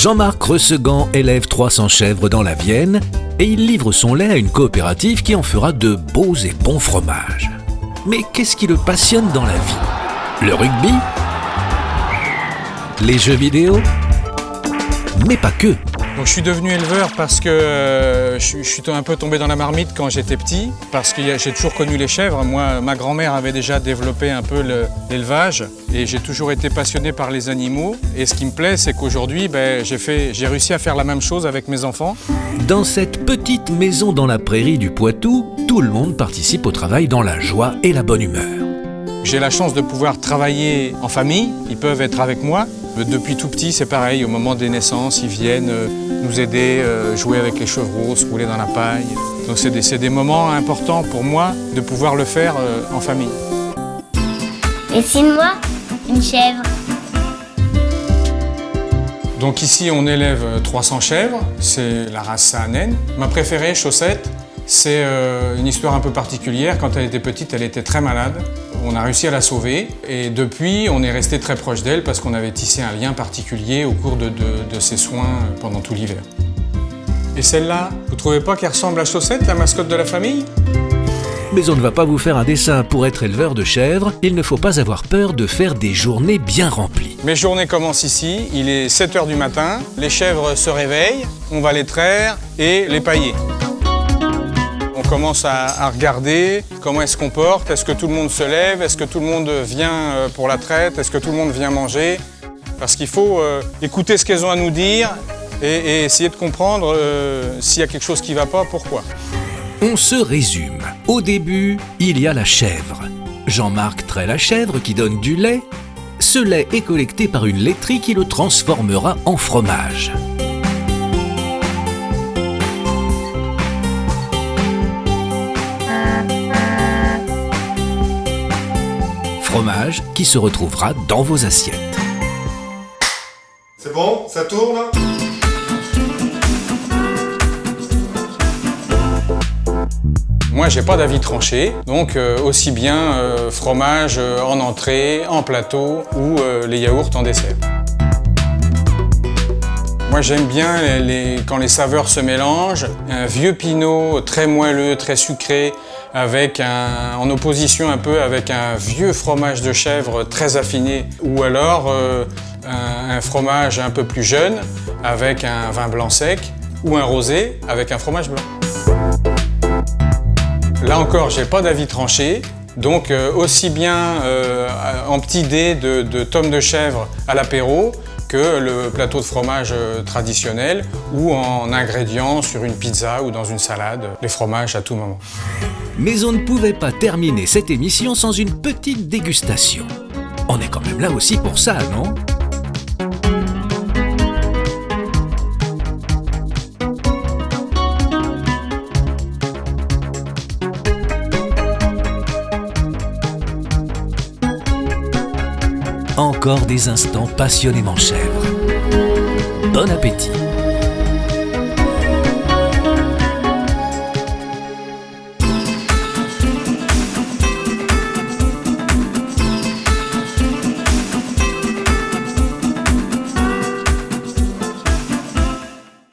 Jean-Marc Resseguin élève 300 chèvres dans la Vienne et il livre son lait à une coopérative qui en fera de beaux et bons fromages. Mais qu'est-ce qui le passionne dans la vie? Le rugby? Les jeux vidéo? Mais pas que. Donc je suis devenu éleveur parce que je suis un peu tombé dans la marmite quand j'étais petit, parce que j'ai toujours connu les chèvres. Moi, ma grand-mère avait déjà développé un peu l'élevage et j'ai toujours été passionné par les animaux. Et ce qui me plaît, c'est qu'aujourd'hui, j'ai réussi à faire la même chose avec mes enfants. Dans cette petite maison dans la prairie du Poitou, tout le monde participe au travail dans la joie et la bonne humeur. J'ai la chance de pouvoir travailler en famille, ils peuvent être avec moi. Depuis tout petit, c'est pareil, au moment des naissances, ils viennent nous aider, jouer avec les chevreaux, se rouler dans la paille. Donc c'est des moments importants pour moi de pouvoir le faire en famille. Dessine-moi une chèvre. Donc ici, on élève 300 chèvres, c'est la race Saanen. Ma préférée, Chaussette, c'est une histoire un peu particulière. Quand elle était petite, elle était très malade. On a réussi à la sauver et depuis, on est resté très proche d'elle parce qu'on avait tissé un lien particulier au cours de ses soins pendant tout l'hiver. Et celle-là, vous trouvez pas qu'elle ressemble à Chaussette, la mascotte de la famille? Mais on ne va pas vous faire un dessin. Pour être éleveur de chèvres, il ne faut pas avoir peur de faire des journées bien remplies. Mes journées commencent ici, il est 7 h du matin, les chèvres se réveillent, on va les traire et les pailler. On commence à regarder comment elles se comportent, est-ce que tout le monde se lève, est-ce que tout le monde vient pour la traite, est-ce que tout le monde vient manger. Parce qu'il faut écouter ce qu'elles ont à nous dire et essayer de comprendre s'il y a quelque chose qui ne va pas, pourquoi. On se résume. Au début, il y a la chèvre. Jean-Marc traite la chèvre qui donne du lait. Ce lait est collecté par une laiterie qui le transformera en fromage. Fromage qui se retrouvera dans vos assiettes. C'est bon? Ça tourne? Moi, j'ai pas d'avis tranché, donc aussi bien fromage en entrée, en plateau ou les yaourts en dessert. Moi, j'aime bien quand les saveurs se mélangent. Un vieux pinot très moelleux, très sucré, en opposition un peu avec un vieux fromage de chèvre très affiné, ou alors un fromage un peu plus jeune avec un vin blanc sec, ou un rosé avec un fromage blanc. Là encore, j'ai pas d'avis tranché, donc aussi bien en petit dé de tomes de chèvre à l'apéro que le plateau de fromage traditionnel ou en ingrédients sur une pizza ou dans une salade, les fromages à tout moment. Mais on ne pouvait pas terminer cette émission sans une petite dégustation. On est quand même là aussi pour ça, non ? Encore des instants passionnément chèvres. Bon appétit!